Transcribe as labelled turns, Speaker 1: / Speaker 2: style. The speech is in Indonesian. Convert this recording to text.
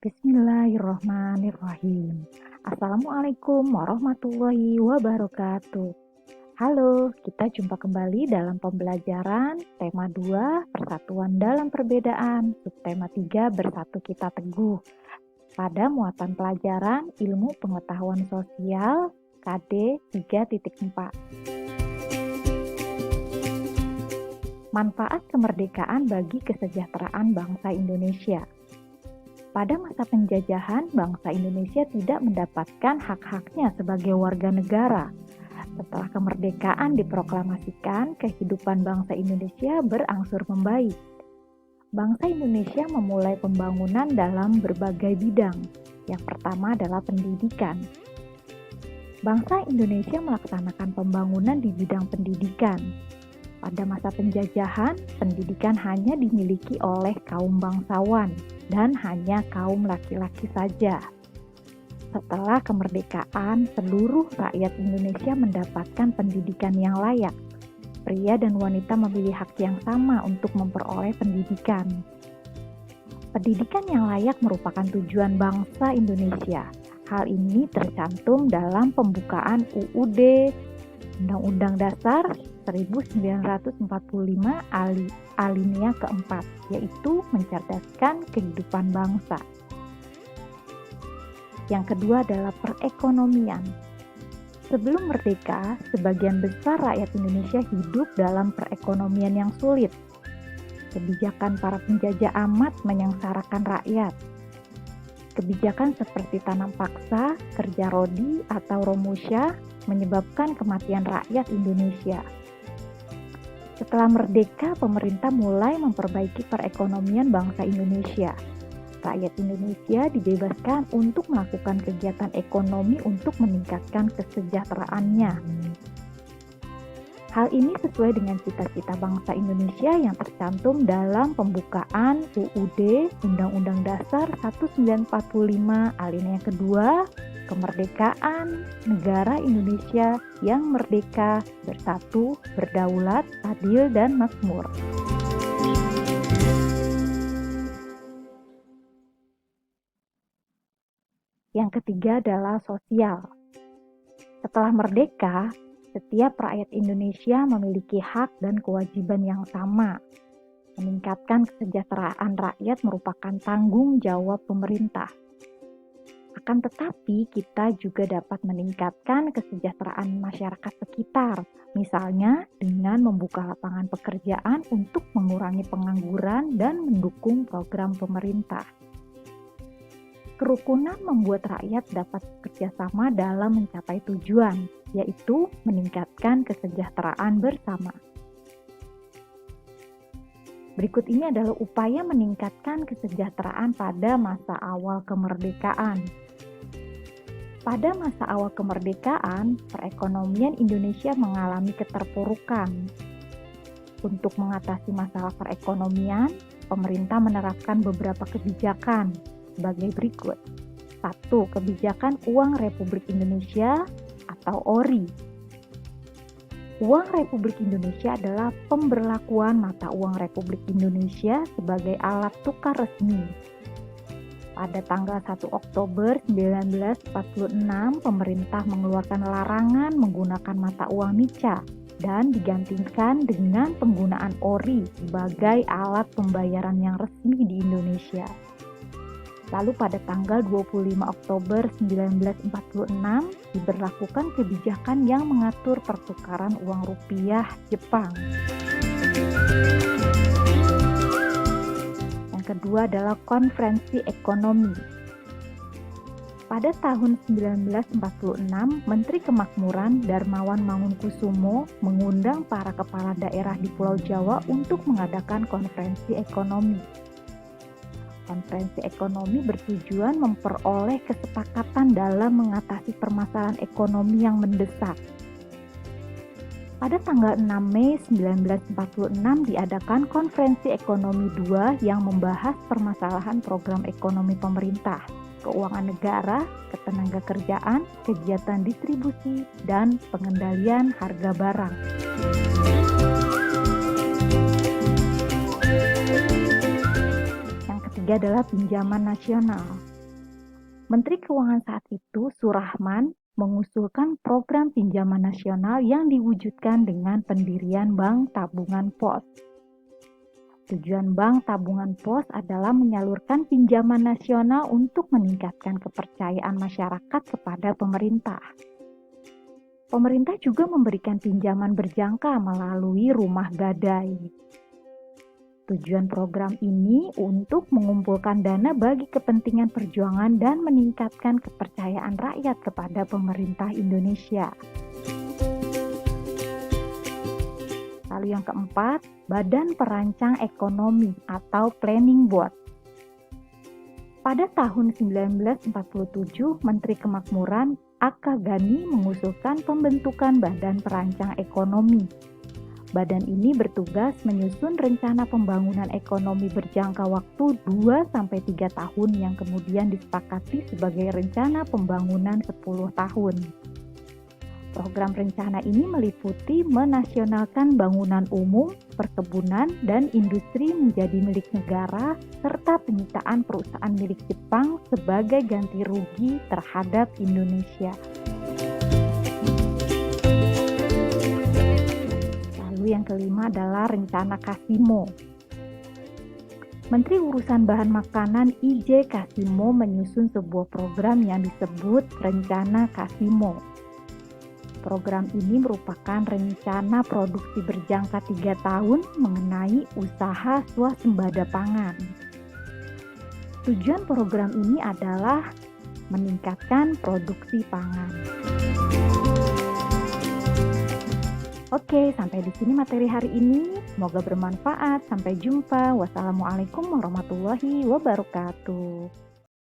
Speaker 1: Bismillahirrahmanirrahim. Assalamualaikum warahmatullahi wabarakatuh. Halo, kita jumpa kembali dalam pembelajaran tema 2 Persatuan dalam Perbedaan, subtema 3 Bersatu Kita Teguh. Pada muatan pelajaran Ilmu Pengetahuan Sosial KD 3.4. Manfaat kemerdekaan bagi kesejahteraan bangsa Indonesia. Pada masa penjajahan, bangsa Indonesia tidak mendapatkan hak-haknya sebagai warga negara. Setelah kemerdekaan diproklamasikan, kehidupan bangsa Indonesia berangsur membaik. Bangsa Indonesia memulai pembangunan dalam berbagai bidang. Yang pertama adalah pendidikan. Bangsa Indonesia melaksanakan pembangunan di bidang pendidikan. Pada masa penjajahan, pendidikan hanya dimiliki oleh kaum bangsawan dan hanya kaum laki-laki saja. Setelah kemerdekaan, seluruh rakyat Indonesia mendapatkan pendidikan yang layak. Pria dan wanita memiliki hak yang sama untuk memperoleh pendidikan. Pendidikan yang layak merupakan tujuan bangsa Indonesia. Hal ini tercantum dalam pembukaan UUD Undang-Undang Dasar 1945 alinea keempat, yaitu mencerdaskan kehidupan bangsa. Yang kedua adalah perekonomian. Sebelum merdeka, sebagian besar rakyat Indonesia hidup dalam perekonomian yang sulit. Kebijakan para penjajah amat menyengsarakan rakyat. Kebijakan seperti tanam paksa, kerja rodi, atau romusha menyebabkan kematian rakyat Indonesia. Setelah merdeka, pemerintah mulai memperbaiki perekonomian bangsa Indonesia. Rakyat Indonesia dibebaskan untuk melakukan kegiatan ekonomi untuk meningkatkan kesejahteraannya. Hal ini sesuai dengan cita-cita bangsa Indonesia yang tercantum dalam pembukaan UUD Undang-Undang Dasar 1945 alinea kedua, kemerdekaan negara Indonesia yang merdeka, bersatu, berdaulat, adil, dan makmur. Yang ketiga adalah sosial. Setelah merdeka, setiap rakyat Indonesia memiliki hak dan kewajiban yang sama. Meningkatkan kesejahteraan rakyat merupakan tanggung jawab pemerintah. Akan tetapi, kita juga dapat meningkatkan kesejahteraan masyarakat sekitar, misalnya dengan membuka lapangan pekerjaan untuk mengurangi pengangguran dan mendukung program pemerintah. Kerukunan membuat rakyat dapat bekerjasama dalam mencapai tujuan, yaitu meningkatkan kesejahteraan bersama. Berikut ini adalah upaya meningkatkan kesejahteraan pada masa awal kemerdekaan. Pada masa awal kemerdekaan, perekonomian Indonesia mengalami keterpurukan. Untuk mengatasi masalah perekonomian, pemerintah menerapkan beberapa kebijakan sebagai berikut. 1. Kebijakan Uang Republik Indonesia atau ORI. Uang Republik Indonesia adalah pemberlakuan mata uang Republik Indonesia sebagai alat tukar resmi. Pada tanggal 1 Oktober 1946, pemerintah mengeluarkan larangan menggunakan mata uang nica dan digantikan dengan penggunaan ORI sebagai alat pembayaran yang resmi di Indonesia. Lalu pada tanggal 25 Oktober 1946 diberlakukan kebijakan yang mengatur pertukaran uang rupiah Jepang. Yang kedua adalah konferensi ekonomi. Pada tahun 1946, Menteri Kemakmuran Darmawan Mangunkusumo mengundang para kepala daerah di Pulau Jawa untuk mengadakan konferensi ekonomi. Konferensi ekonomi bertujuan memperoleh kesepakatan dalam mengatasi permasalahan ekonomi yang mendesak. Pada tanggal 6 Mei 1946 diadakan Konferensi Ekonomi II yang membahas permasalahan program ekonomi pemerintah, keuangan negara, ketenagakerjaan, kegiatan distribusi, dan pengendalian harga barang. Yang ketiga adalah pinjaman nasional. Menteri Keuangan saat itu, Surahman, mengusulkan program pinjaman nasional yang diwujudkan dengan pendirian Bank Tabungan Pos. Tujuan Bank Tabungan Pos adalah menyalurkan pinjaman nasional untuk meningkatkan kepercayaan masyarakat kepada pemerintah. Pemerintah juga memberikan pinjaman berjangka melalui rumah gadai. Tujuan program ini untuk mengumpulkan dana bagi kepentingan perjuangan dan meningkatkan kepercayaan rakyat kepada pemerintah Indonesia. Lalu yang keempat, Badan Perancang Ekonomi atau Planning Board. Pada tahun 1947, Menteri Kemakmuran A.K. Ghani mengusulkan pembentukan Badan Perancang Ekonomi. Badan ini bertugas menyusun rencana pembangunan ekonomi berjangka waktu 2-3 tahun yang kemudian disepakati sebagai rencana pembangunan 10 tahun. Program rencana ini meliputi menasionalkan bangunan umum, perkebunan, dan industri menjadi milik negara, serta penyitaan perusahaan milik Jepang sebagai ganti rugi terhadap Indonesia. Yang kelima adalah rencana Kasimo. Menteri Urusan Bahan Makanan I.J. Kasimo menyusun sebuah program yang disebut Rencana Kasimo. Program ini merupakan rencana produksi berjangka 3 tahun mengenai usaha swasembada pangan. Tujuan program ini adalah meningkatkan produksi pangan. Oke, sampai di sini materi hari ini. Semoga bermanfaat. Sampai jumpa. Wassalamualaikum warahmatullahi wabarakatuh.